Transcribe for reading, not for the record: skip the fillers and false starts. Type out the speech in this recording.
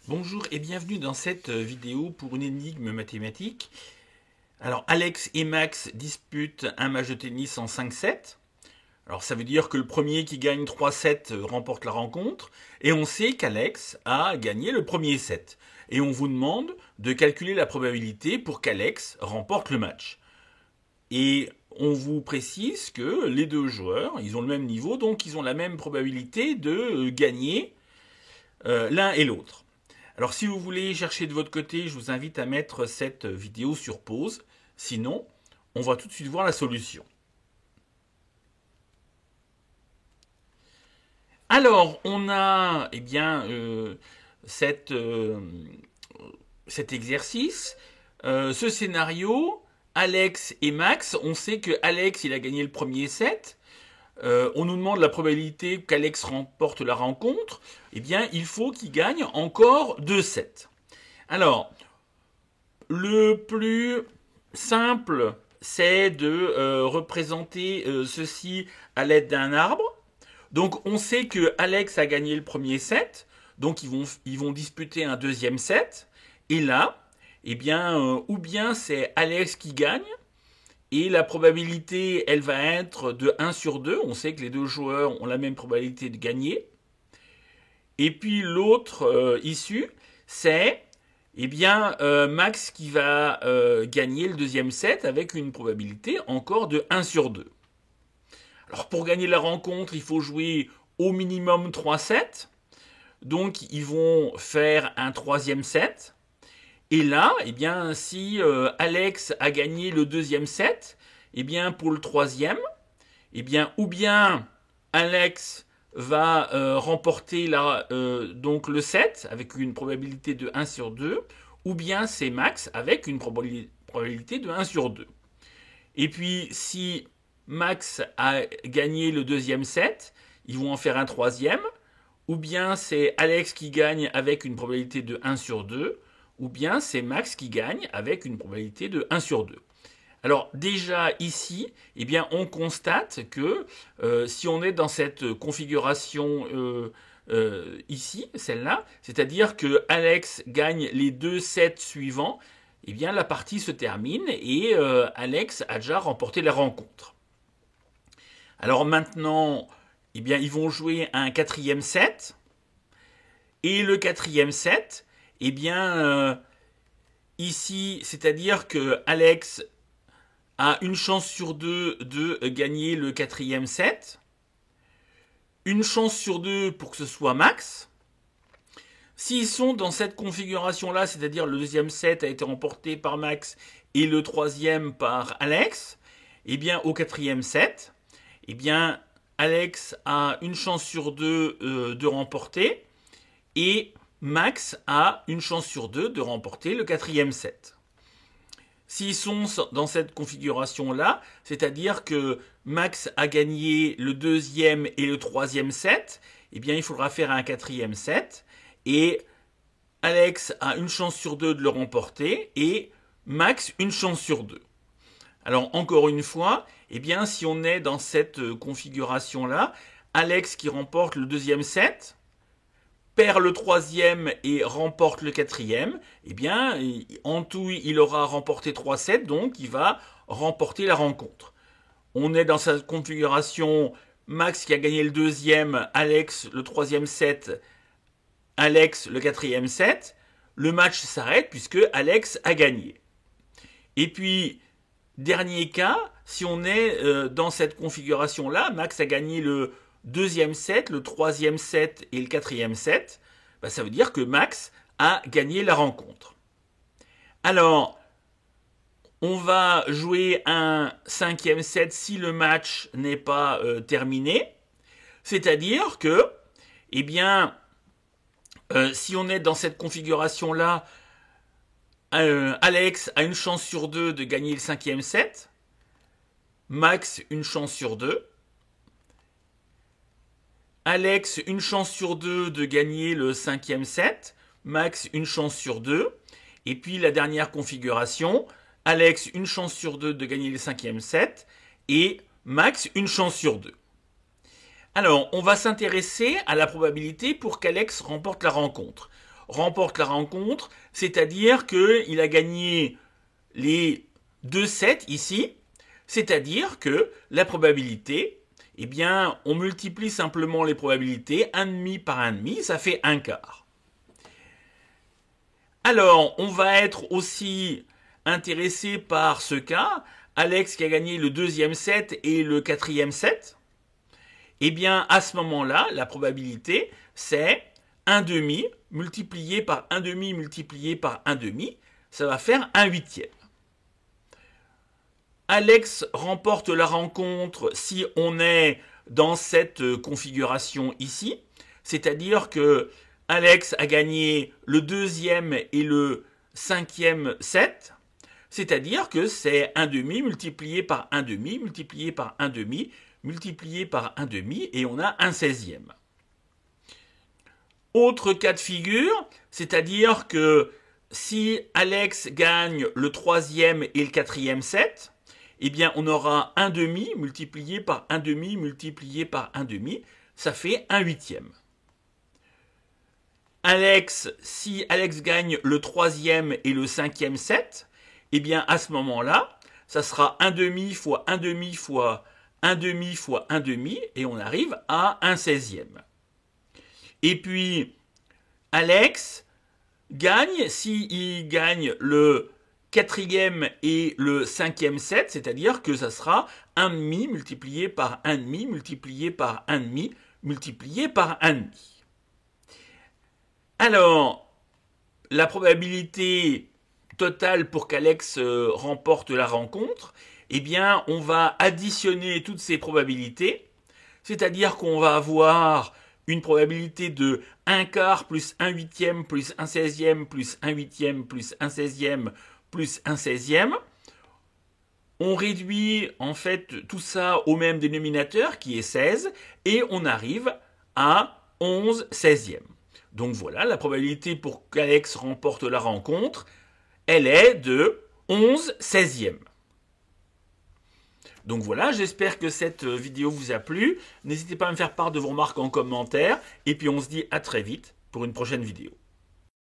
Bonjour et bienvenue dans cette vidéo pour une énigme mathématique. Alors Alex et Max disputent un match de tennis en 5-7. Alors ça veut dire que le premier qui gagne 3-7 remporte la rencontre. Et on sait qu'Alex a gagné le premier set. Et on vous demande de calculer la probabilité pour qu'Alex remporte le match. Et on vous précise que les deux joueurs, ils ont le même niveau, donc ils ont la même probabilité de gagner l'un et l'autre. Alors si vous voulez chercher de votre côté, je vous invite à mettre cette vidéo sur pause. Sinon, on va tout de suite voir la solution. Alors, on a cet exercice, ce scénario, Alex et Max. On sait que Alex il a gagné le premier set. On nous demande la probabilité qu'Alex remporte la rencontre. Eh bien, il faut qu'il gagne encore 2 sets. Alors, le plus simple, c'est de représenter ceci à l'aide d'un arbre. Donc, on sait que Alex a gagné le premier set. Donc, ils vont disputer un deuxième set. Et là, ou bien c'est Alex qui gagne, et la probabilité, elle va être de 1 sur 2. On sait que les deux joueurs ont la même probabilité de gagner. Et puis l'autre issue, c'est Max qui va gagner le deuxième set avec une probabilité encore de 1 sur 2. Alors pour gagner la rencontre, il faut jouer au minimum 3 sets. Donc ils vont faire un troisième set. Et là, si Alex a gagné le deuxième set, pour le troisième, ou bien Alex va remporter donc le set avec une probabilité de 1 sur 2, ou bien c'est Max avec une probabilité de 1 sur 2. Et puis, si Max a gagné le deuxième set, ils vont en faire un troisième, ou bien c'est Alex qui gagne avec une probabilité de 1 sur 2, ou bien c'est Max qui gagne avec une probabilité de 1 sur 2. Alors déjà ici, on constate que si on est dans cette configuration ici, celle-là, c'est-à-dire que Alex gagne les 2 sets suivants, la partie se termine et Alex a déjà remporté la rencontre. Alors maintenant, ils vont jouer un quatrième set, et le quatrième set, ici, c'est-à-dire que Alex a une chance sur 2 de gagner le quatrième set, une chance sur 2 pour que ce soit Max. S'ils sont dans cette configuration-là, c'est-à-dire le deuxième set a été remporté par Max et le troisième par Alex, au quatrième set, Alex a une chance sur 2 de remporter et Max a une chance sur 2 de remporter le quatrième set. S'ils sont dans cette configuration-là, c'est-à-dire que Max a gagné le deuxième et le troisième set, il faudra faire un quatrième set, et Alex a une chance sur 2 de le remporter, et Max une chance sur 2. Alors encore une fois, si on est dans cette configuration-là, Alex qui remporte le deuxième set, perd le troisième et remporte le quatrième, en tout, il aura remporté 3 sets, donc il va remporter la rencontre. On est dans cette configuration Max qui a gagné le deuxième, Alex le troisième set, Alex le quatrième set. Le match s'arrête puisque Alex a gagné. Et puis, dernier cas, si on est dans cette configuration-là, Max a gagné le deuxième set, le troisième set et le quatrième set, ça veut dire que Max a gagné la rencontre. Alors, on va jouer un cinquième set si le match n'est pas terminé. C'est-à-dire que, si on est dans cette configuration-là, Alex a une chance sur 2 de gagner le cinquième set, Max une chance sur 2, Alex une chance sur 2 de gagner le cinquième set, Max une chance sur 2, et puis la dernière configuration, Alex une chance sur 2 de gagner le cinquième set, et Max une chance sur 2. Alors, on va s'intéresser à la probabilité pour qu'Alex remporte la rencontre. remporte la rencontre, c'est-à-dire qu'il a gagné les 2 sets ici, c'est-à-dire que la probabilité, eh bien, on multiplie simplement les probabilités, 1,5 par 1,5, ça fait 1/4. Alors, on va être aussi intéressé par ce cas, Alex qui a gagné le 2e set et le 4e set. Eh bien, à ce moment-là, la probabilité, c'est 1/2 multiplié par 1/2 multiplié par 1/2, ça va faire 1/8. Alex remporte la rencontre si on est dans cette configuration ici, c'est-à-dire que Alex a gagné le 2e et le 5e set, c'est-à-dire que c'est 1/2 multiplié par 1/2 multiplié par 1/2 multiplié par 1/2 et on a 1/16. Autre cas de figure, c'est-à-dire que si Alex gagne le 3e et le 4e set, eh bien on aura 1/2 multiplié par 1/2 multiplié par 1/2, ça fait 1/8. Si Alex gagne le 3e et le 5e set, eh bien à ce moment-là, ça sera 1/2 fois 1/2 fois 1/2 fois 1/2 et on arrive à 1/16. Et puis, Alex gagne s'il gagne le 4e et le 5e set, c'est-à-dire que ça sera 1,5 multiplié par 1,5 multiplié par 1,5 multiplié par 1,5. Alors, la probabilité totale pour qu'Alex remporte la rencontre, eh bien, on va additionner toutes ces probabilités, c'est-à-dire qu'on va avoir une probabilité de 1/4 plus 1/8 plus 1/16 plus 1/8 plus 1/16 plus 1/16. On réduit en fait tout ça au même dénominateur qui est 16 et on arrive à 11/16. Donc voilà, la probabilité pour qu'Alex remporte la rencontre, elle est de 11/16. Donc voilà, j'espère que cette vidéo vous a plu. N'hésitez pas à me faire part de vos remarques en commentaire. Et puis on se dit à très vite pour une prochaine vidéo.